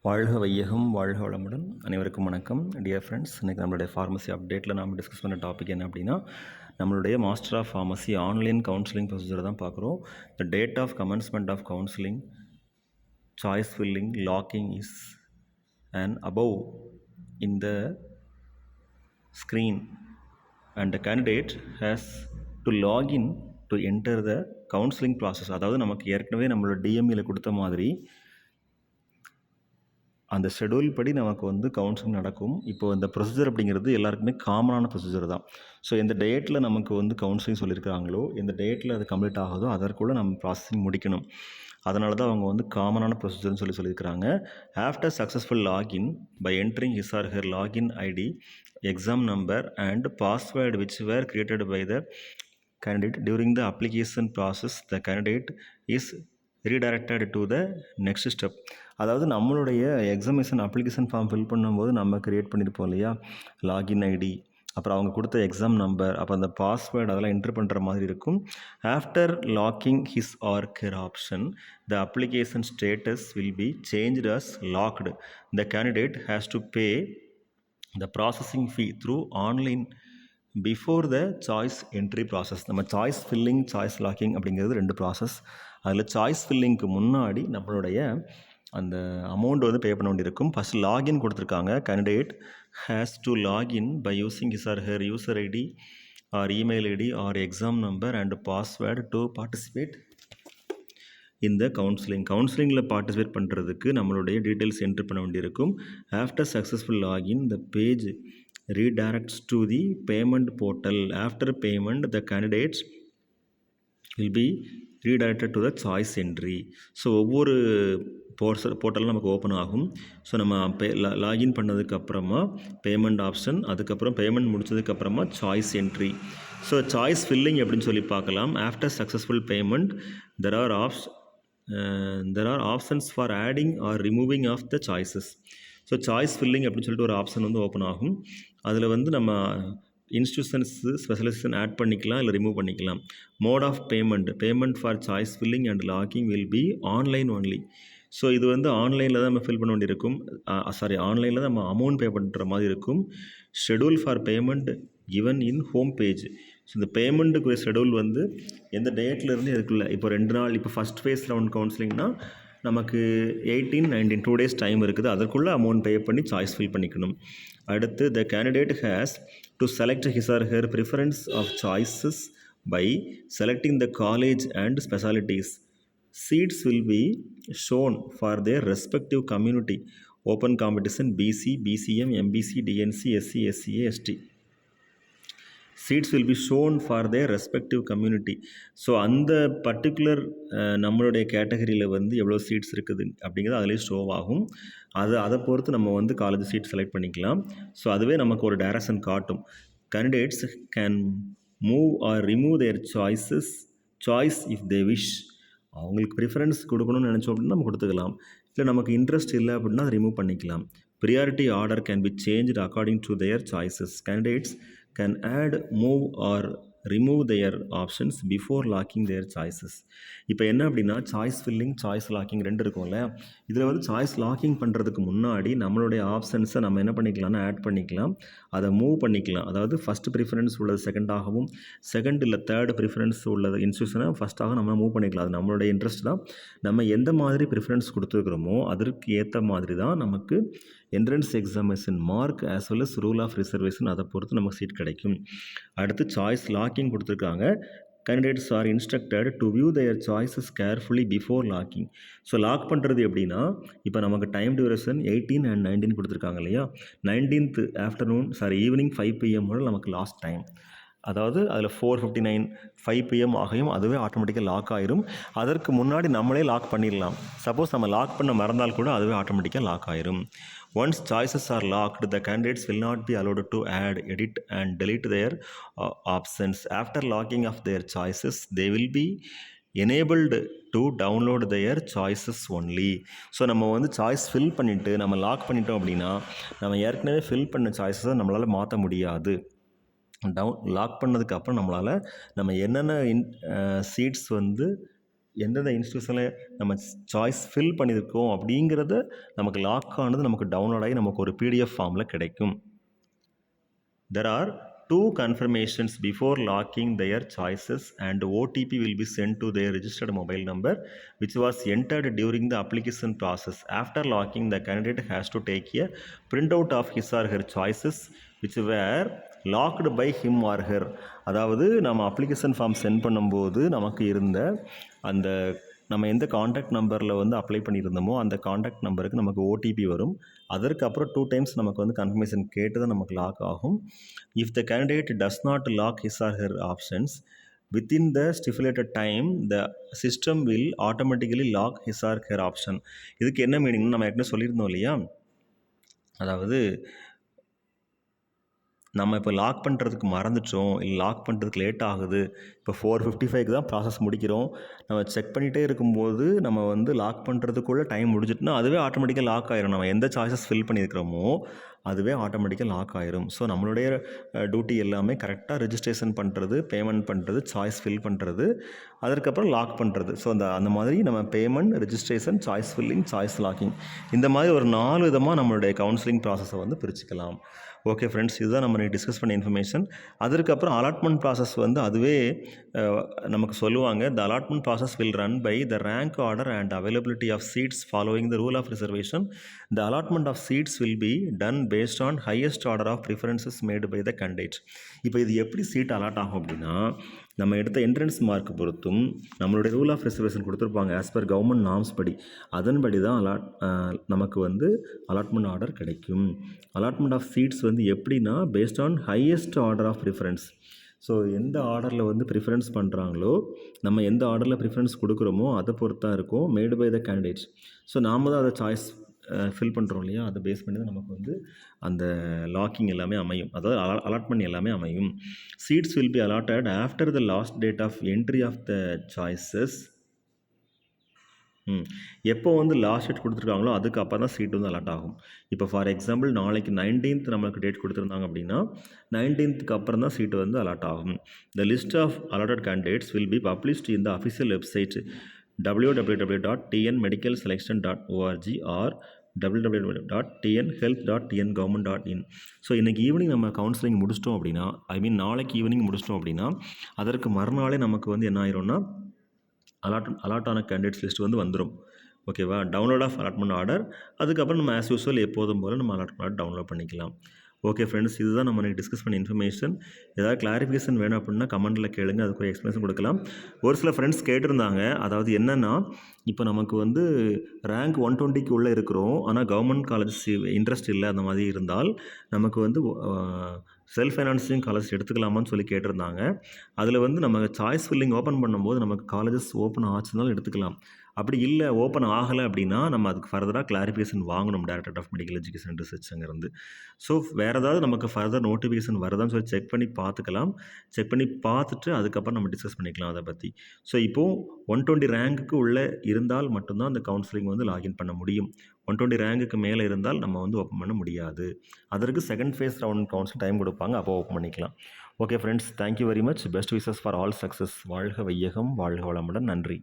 வாழ்க வையகம், வாழ்க வளமுடன். அனைவருக்கும் வணக்கம். டியர் ஃப்ரெண்ட்ஸ், இன்றைக்கி நம்மளுடைய ஃபார்மசி அப்டேட்டில் நாம் டிஸ்கஸ் பண்ண டாபிக் என்ன அப்படின்னா, நம்மளுடைய master of pharmacy online counselling procedure தான் பார்க்குறோம். The date of commencement of counselling, choice filling, locking is and above in the screen and the candidate has to log in to enter the counseling process. அதாவது நமக்கு ஏற்கனவே நம்மளோட டிஎம்இயில் கொடுத்த மாதிரி அந்த schedule படி நமக்கு வந்து கவுன்சிலிங் நடக்கும். இப்போது இந்த ப்ரொசீஜர் அப்படிங்கிறது எல்லாருக்குமே காமனான ப்ரொசீஜர் தான். ஸோ எந்த டேட்டில் நமக்கு வந்து கவுன்சிலிங் சொல்லியிருக்காங்களோ, எந்த டேட்டில் அது கம்ப்ளீட் ஆகுதோ அதற்குள்ளே நம்ம ப்ராசஸிங் முடிக்கணும். அதனால தான் அவங்க வந்து காமனான ப்ரொசீஜர்னு சொல்லியிருக்கிறாங்க. After successful login by entering his or her login ID, exam number and password which were created by the candidate during the application process, the candidate is redirected to the next step. அதாவது நம்மளுடைய examination application form fill பண்ணும்போது நம்ம create பண்ணியிருப்போம் இல்லையா, login ID, அப்புறம் அவங்க கொடுத்த exam number, அப்புறம் அந்த பாஸ்வேர்டு அதெல்லாம் என்ட்ரு பண்ணுற மாதிரி இருக்கும். After locking his or her option, the application status will be changed as locked. The candidate has to pay the processing fee through online before the choice entry process. நம்ம choice filling, choice locking அப்படிங்கிறது ரெண்டு process. அதில் choice ஃபில்லிங்க்கு முன்னாடி நம்மளுடைய அந்த amount வந்து pay பண்ண வேண்டியிருக்கும். ஃபஸ்ட் லாகின் கொடுத்துருக்காங்க. Candidate has to login by using his or her user ID or email ID or exam number and password to participate இந்த கவுன்சிலிங்கில் பார்ட்டிசிபேட் பண்ணுறதுக்கு நம்மளுடைய டீட்டெயில்ஸ் என்ட்ரு பண்ண வேண்டியிருக்கும். After successful login, the page redirects to the payment portal. After payment, the candidates will be redirected to the choice entry. So ஒவ்வொரு போர்ட்டலும் நமக்கு open ஆகும். ஸோ நம்ம லாகின் பண்ணதுக்கப்புறமா பேமெண்ட் ஆப்ஷன், அதுக்கப்புறம் பேமெண்ட் முடிச்சதுக்கப்புறமா choice entry. So choice filling அப்படின்னு சொல்லி பார்க்கலாம். After successful payment, there are options for adding or removing of the choices. So choice filling அப்படின்னு சொல்லிட்டு ஒரு ஆப்ஷன் வந்து ஓப்பன் ஆகும். அதில் வந்து நம்ம இன்ஸ்டியூஷன்ஸு ஸ்பெஷலிஸ்டன் ஆட் பண்ணிக்கலாம், இல்லை ரிமூவ் பண்ணிக்கலாம். Mode of payment for choice filling and locking will be online only. So இது வந்து ஆன்லைனில் தான் நம்ம ஃபில் பண்ண வேண்டியிருக்கும். ஆன்லைனில் தான் நம்ம அமௌண்ட் பே பண்ணுற மாதிரி இருக்கும். Schedule for payment given in home page. So இந்த பேமெண்ட்டுக்குரிய ஷெடியூல் வந்து எந்த டேட்லேருந்து இதுக்குள்ளே, இப்போ 2 நாள், இப்போ ஃபஸ்ட் ஃபேஸ் ரவுண்ட் கவுன்சிலிங்னா நமக்கு 18, 19 2 days டைம் இருக்குது. அதற்குள்ளே அமௌண்ட் பே பண்ணி சாய்ஸ் ஃபில் பண்ணிக்கணும். அடுத்து, the candidate has to select his or her preference of choices by selecting the college and specialities. Seats will be shown for their respective community. Open competition BC, BCM, MBC, DNC, SC, SCA, ST. Seats will be shown for their respective community. So அந்த particular நம்மளுடைய கேட்டகரியில் வந்து எவ்வளோ seeds இருக்குது அப்படிங்கிறது அதிலே show ஆகும். அதை பொறுத்து நம்ம வந்து காலேஜ் சீட் செலக்ட் பண்ணிக்கலாம். ஸோ அதுவே நமக்கு ஒரு டைரக்ஷன் காட்டும். Candidates can move R remove there choice if they wish. அவங்களுக்கு ப்ரிஃபரன்ஸ் கொடுக்கணும்னு நினச்சோம் அப்படின்னா நம்ம கொடுத்துக்கலாம். இல்லை நமக்கு இன்ட்ரெஸ்ட் இல்லை அப்படின்னா அதை ரிமூவ் பண்ணிக்கலாம். Priority order can be changed according to their choices. Candidates can add, move or remove their options before locking their choices. இப்போ என்ன அப்படின்னா, சாய்ஸ் ஃபில்லிங், சாய்ஸ் லாக்கிங் ரெண்டு இருக்கும்ல. இதில் வந்து சாய்ஸ் லாக்கிங் பண்ணுறதுக்கு முன்னாடி நம்மளுடைய ஆப்ஷன்ஸை நம்ம என்ன பண்ணிக்கலாம்னா ஆட் பண்ணிக்கலாம், அதை மூவ் பண்ணிக்கலாம். அதாவது ஃபஸ்ட்டு ப்ரிஃபரன்ஸ் உள்ளது செகண்டாகவும், செகண்ட் இல்லை தேர்டு ப்ரிஃபரன்ஸ் உள்ளது இன்ஸ்டியூஷனை ஃபஸ்ட்டாக நம்ம மூவ் பண்ணிக்கலாம். அது நம்மளுடைய இன்ட்ரெஸ்ட் தான். நம்ம எந்த மாதிரி ப்ரிஃபரன்ஸ் கொடுத்துருக்குறோமோ அதற்கு ஏற்ற மாதிரி தான் நமக்கு entrance examination mark as well as rule of reservation, அதை பொறுத்து நமக்கு சீட் கிடைக்கும். அடுத்து சாய்ஸ் லாக்கிங் கொடுத்துருக்காங்க. Candidates are instructed to view their choices carefully before locking. So lock பண்ணுறது எப்படின்னா, இப்போ நமக்கு டைம் டியூரேஷன் 18 and 19 கொடுத்துருக்காங்க இல்லையா. 19th ஈவினிங் 5 PM நமக்கு லாஸ்ட் டைம். அதாவது அதில் 4:59 5 PM ஆகியும் அதுவே ஆட்டோமேட்டிக்காக லாக் ஆயிரும். அதற்கு முன்னாடி நம்மளே லாக் பண்ணிடலாம். சப்போஸ் நம்ம லாக் பண்ண மறந்தால் கூட அதுவே ஆட்டோமேட்டிக்காக லாக் ஆயிரும். Once choices are locked, the candidates will not be allowed to add, edit and delete their options. After locking of their choices they will be enabled to download their choices only. So நம்ம வந்து choice fill பண்ணிவிட்டு நம்ம lock பண்ணிட்டோம் அப்படின்னா நம்ம ஏற்கனவே fill பண்ண சாய்ஸஸை நம்மளால் மாற்ற முடியாது. லாக் பண்ணதுக்கப்புறம் நம்மளால் நம்ம என்னென்ன சீட்ஸ் வந்து எந்தெந்த இன்ஸ்டியூஷனில் நம்ம சாய்ஸ் ஃபில் பண்ணியிருக்கோம் அப்படிங்கிறத நமக்கு லாக் ஆனது நமக்கு டவுன்லோட் ஆகி நமக்கு ஒரு பிடிஎஃப் ஃபார்மில் கிடைக்கும். There are 2 confirmations before locking their choices and OTP will be sent to their registered mobile number which was entered during the application process. After locking, the candidate has to take a printout of his or her choices which were locked by him or her. அதாவது நம்ம application form send பண்ணும்போது நமக்கு இருந்த அந்த நம்ம எந்த contact நம்பரில் வந்து அப்ளை பண்ணியிருந்தோமோ அந்த காண்டாக்ட் நம்பருக்கு நமக்கு ஓடிபி வரும். அதற்கப்புறம் 2 டைம்ஸ் நமக்கு வந்து கன்ஃபர்மேஷன் கேட்டு தான் நமக்கு லாக் ஆகும். If the candidate does not lock his or her options within the stipulated time the system will automatically lock his or her option. இதுக்கு என்ன மீனிங்னு நம்ம ஏற்கனவே சொல்லியிருந்தோம் இல்லையா? அதாவது நம்ம இப்போ லாக் பண்ணுறதுக்கு மறந்துட்டோம், இல்லை லாக் பண்ணுறதுக்கு லேட் ஆகுது, இப்போ 4:55க்கு தான் ப்ராசஸ் முடிக்கிறோம், நம்ம செக் பண்ணிகிட்டே இருக்கும்போது நம்ம வந்து லாக் பண்ணுறதுக்குள்ளே டைம் முடிஞ்சிட்டுனா அதுவே ஆட்டோமேட்டிக்காக லாக் ஆயிரும். நம்ம எந்த சாய்ஸஸ் ஃபில் பண்ணியிருக்கிறோமோ அதுவே ஆட்டோமேட்டிக்காக லாக் ஆயிரும். ஸோ நம்மளுடைய டியூட்டி எல்லாமே கரெக்டாக ரெஜிஸ்ட்ரேஷன் பண்ணுறது, பேமெண்ட் பண்ணுறது, சாய்ஸ் ஃபில் பண்ணுறது, அதற்கப்புறம் லாக் பண்ணுறது. ஸோ அந்த மாதிரி நம்ம payment, registration, choice filling, choice locking, இந்த மாதிரி ஒரு 4 விதமாக நம்மளுடைய கவுன்சிலிங் ப்ராசஸை வந்து பிரிச்சுக்கலாம். ஓகே ஃப்ரெண்ட்ஸ், இதுதான் நம்ம டிஸ்கஸ் பண்ண இன்ஃபர்மேஷன். அதற்கப்புறம் அலாட்மெண்ட் ப்ராசஸ் வந்து அதுவே நமக்கு சொல்லுவாங்க. The allotment process will run by the rank order and availability of seats following the rule of reservation. The allotment of seats will be done based on highest order of preferences made by the candidate. இப்போ இது எப்படி seat allot ஆகும் அப்படின்னா, நம்ம எடுத்த entrance mark பொறுத்தும் நம்மளுடைய rule of reservation கொடுத்துருப்பாங்க ஆஸ் பர் கவர்மெண்ட் நார்ம்ஸ் படி, அதன்படி தான் நமக்கு வந்து அலாட்மெண்ட் ஆர்டர் கிடைக்கும். அலாட்மெண்ட் ஆஃப் சீட்ஸ் வந்து எப்படின்னா based on highest order of preference. So எந்த ஆர்டரில் வந்து ப்ரிஃபரன்ஸ் பண்ணுறாங்களோ, நம்ம எந்த ஆர்டரில் ப்ரிஃபரன்ஸ் கொடுக்குறோமோ அதை பொறுத்து தான் இருக்கும் made by the candidates. So நாம் தான் அதை சாய்ஸ் ஃபில் பண்ணுறோம் இல்லையா, அதை பேஸ் பண்ணி தான் நமக்கு வந்து அந்த லாக்கிங் எல்லாமே அமையும், அதாவது அலாட்மெண்ட் எல்லாமே அமையும். Seats will be allotted after the last date of entry of the choices. எப்போ வந்து லாஸ்ட் டேட் கொடுத்துருக்காங்களோ அதுக்கு அப்புறம் தான் சீட் வந்து அலாட் ஆகும். இப்போ ஃபார் எக்ஸாம்பிள் நாளைக்கு 19th நம்மளுக்கு டேட் கொடுத்துருந்தாங்க அப்படின்னா 19th அப்புறம் தான் சீட்டு வந்து அலாட் ஆகும். The list of allotted candidates will be published in the official website www.tnmedicalselection.org or www.tnhealth.tngovernment.in. So இன்றைக்கி ஈவினிங் நம்ம கவுன்சிலிங் முடிச்சிட்டோம் அப்படின்னா, நாளைக்கு ஈவினிங் முடிச்சிட்டோம் அப்படின்னா அதற்கு மறுநாளே நமக்கு வந்து என்ன ஆயிரும்னா அலாட் ஆன கேண்டிடேட்ஸ் லிஸ்ட் வந்து வந்துடும். ஓகேவா? டவுன்லோட் ஆஃப் அலாட்மெண்ட் ஆர்டர், அதுக்கப்புறம் நம்ம ஆஸ் யூஸ்வல் எப்போதும் போல் நம்ம அலாட்மெண்ட் ஆர்டர் டவுன்லோட் பண்ணிக்கலாம். ஓகே ஃப்ரெண்ட்ஸ், இதுதான் நம்ம டிஸ்கஸ் பண்ண இன்ஃபர்மேஷன். ஏதாவது கிளாரிஃபிகேஷன் வேணும் அப்படின்னா கமெண்ட்டில் கேளுங்க, அதுக்கு ஒரு எக்ஸ்ப்ளனேஷன் கொடுக்கலாம். ஒரு சில ஃப்ரெண்ட்ஸ் கேட்டிருந்தாங்க, அதாவது என்னென்னா இப்போ நமக்கு வந்து ரேங்க் 120க்கு உள்ளே இருக்கிறோம், ஆனால் கவர்மெண்ட் காலேஜஸ் இன்ட்ரெஸ்ட் இல்லை, அந்த மாதிரி இருந்தால் நமக்கு வந்து செல்ஃப் ஃபைனான்சிங் காலேஜ் எடுத்துக்கலாமான்னு சொல்லி கேட்டிருந்தாங்க. அதில் வந்து நம்ம சாய்ஸ் ஃபில்லிங் ஓப்பன் பண்ணும்போது நமக்கு காலேஜஸ் ஓப்பன் ஆச்சுனாலும் எடுத்துக்கலாம். அப்படி இல்லை, ஓப்பன் ஆகலை அப்படின்னா நம்ம அதுக்கு ஃபர்தராக கிளாரிஃபிகேஷன் வாங்கணும் directorate of medical education and research அங்கேருந்து. ஸோ வேறு ஏதாவது நமக்கு ஃபர்தர் நோட்டிஃபிகேஷன் வருதான்னு சொல்லி செக் பண்ணி பார்த்துக்கலாம். செக் பண்ணி பார்த்துட்டு அதுக்கப்புறம் நம்ம டிஸ்கஸ் பண்ணிக்கலாம் அதை பற்றி. ஸோ இப்போது 120 ரேங்க்குக்கு உள்ளே இருந்தால் மட்டும்தான் அந்த கவுன்சிலிங் வந்து லாகின் பண்ண முடியும். 120 ரேங்குக்கு மேலே இருந்தால் நம்ம வந்து ஓப்பன் பண்ண முடியாது. அதற்கு second phase round council time கொடுப்பாங்க, அப்போ ஓப்பன் பண்ணிக்கலாம். Okay friends, thank you very much. Best wishes for all success. வாழ்க வையகம், வாழ்க வளமுடன். நன்றி.